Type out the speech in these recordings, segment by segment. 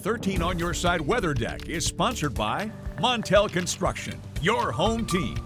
13 on Your Side Weather Deck is sponsored by Montel Construction, your home team.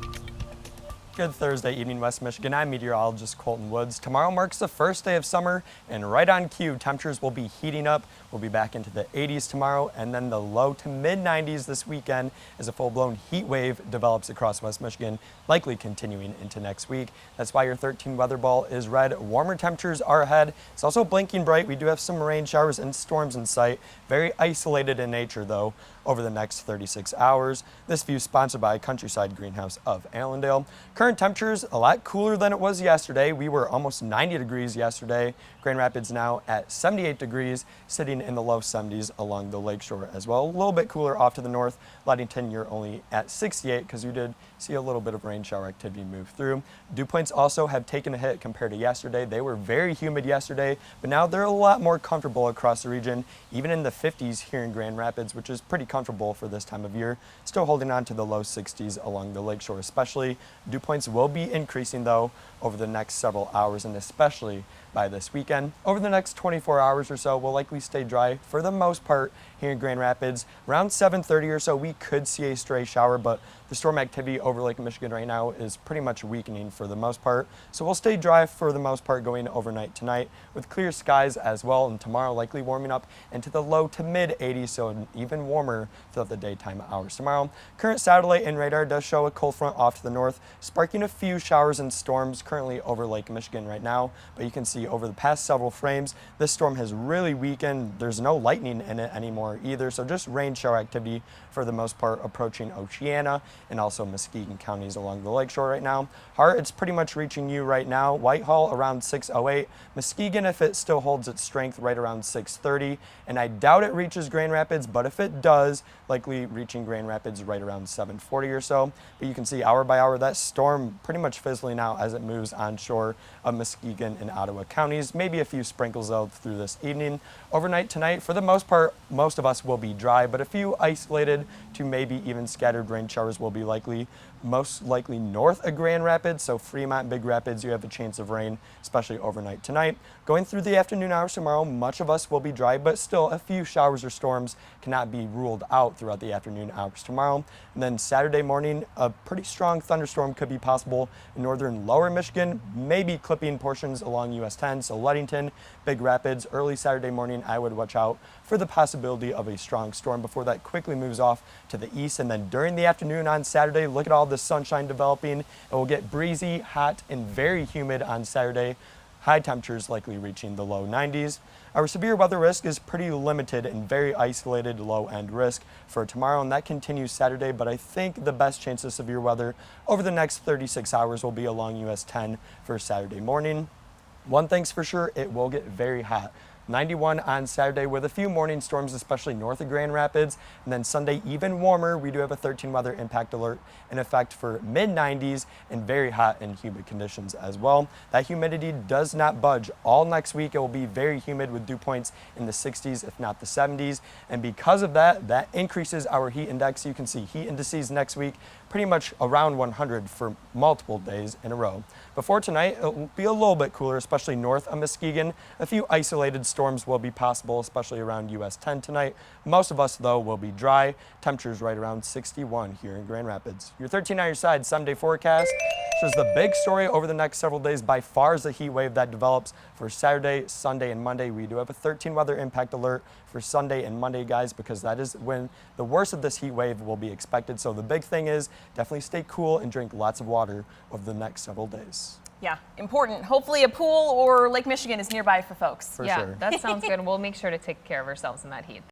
Good Thursday evening, West Michigan. I'm meteorologist Colton Woods. Tomorrow marks the first day of summer, and right on cue, temperatures will be heating up. We'll be back into the 80s tomorrow, and then the low to mid 90s this weekend as a full-blown heat wave develops across West Michigan, likely continuing into next week. That's why your 13 weather ball is red. Warmer temperatures are ahead. It's also blinking bright. We do have some rain showers and storms in sight. Very isolated in nature, though, over the next 36 hours. This view sponsored by Countryside Greenhouse of Allendale. Current temperatures a lot cooler than it was yesterday. We were almost 90 degrees yesterday. Grand Rapids now at 78 degrees, sitting in the low 70s along the lakeshore as well. A little bit cooler off to the north. Ludington, you're only at 68 because you did see a little bit of rain shower activity move through. Dew points also have taken a hit compared to yesterday. They were very humid yesterday, but now they're a lot more comfortable across the region, even in the 50s here in Grand Rapids, which is pretty comfortable for this time of year. Still holding on to the low 60s along the lakeshore especially. Dew points will be increasing though over the next several hours and especially by this weekend. Over the next 24 hours or so, we'll likely stay dry for the most part here in Grand Rapids. Around 7:30 or so, we could see a stray shower, but the storm activity over Lake Michigan right now is pretty much weakening for the most part. So we'll stay dry for the most part going overnight tonight with clear skies as well, and tomorrow likely warming up into the low to mid 80s, so even warmer throughout the daytime hours tomorrow. Current satellite and radar does show a cold front off to the north, sparking a few showers and storms currently over Lake Michigan right now, but you can see over the past several frames, this storm has really weakened. There's no lightning in it anymore either, so just rain shower activity for the most part approaching Oceana and also Muskegon counties along the lakeshore right now. Hart, it's pretty much reaching you right now. Whitehall around 6:08. Muskegon, if it still holds its strength, right around 6:30. And I doubt it reaches Grand Rapids, but if it does, likely reaching Grand Rapids right around 7:40 or so. But you can see hour by hour that storm pretty much fizzling out as it moves onshore of Muskegon and Ottawa counties. Maybe a few sprinkles though through this evening. Overnight tonight, for the most part, most of us will be dry, but a few isolated to maybe even scattered rain showers will be likely, most likely north of Grand Rapids, so Fremont, Big Rapids, you have a chance of rain, especially overnight tonight. Going through the afternoon hours tomorrow, much of us will be dry, but still a few showers or storms cannot be ruled out throughout the afternoon hours tomorrow. And then Saturday morning, a pretty strong thunderstorm could be possible in northern lower Michigan, maybe clipping portions along US 10, so Ludington, Big Rapids. Early Saturday morning, I would watch out for the possibility of a strong storm before that quickly moves off to the east. And then during the afternoon on Saturday, look at all the sunshine developing. It will get breezy, hot, and very humid on Saturday. High temperatures likely reaching the low 90s. Our severe weather risk is pretty limited and very isolated low-end risk for tomorrow, and that continues Saturday, but I think the best chance of severe weather over the next 36 hours will be along US 10 for Saturday morning. One thing's for sure, it will get very hot. 91 on Saturday with a few morning storms, especially north of Grand Rapids. And then Sunday, even warmer. We do have a 13 weather impact alert in effect for mid 90s and very hot and humid conditions as well. That humidity does not budge all next week. It will be very humid with dew points in the 60s, if not the 70s. And because of that, that increases our heat index. You can see heat indices next week pretty much around 100 for multiple days in a row. Before tonight, it will be a little bit cooler, especially north of Muskegon. A few isolated storms will be possible, especially around US 10 tonight. Most of us, though, will be dry. Temperatures right around 61 here in Grand Rapids. Your 13 on Your Side 7-day forecast shows the big story over the next several days by far is the heat wave that develops for Saturday, Sunday, and Monday. We do have a 13 weather impact alert for Sunday and Monday, guys, because that is when the worst of this heat wave will be expected. So the big thing is definitely stay cool and drink lots of water over the next several days. Yeah, important. Hopefully a pool or Lake Michigan is nearby for folks. For sure. That sounds good. We'll make sure to take care of ourselves in that heat.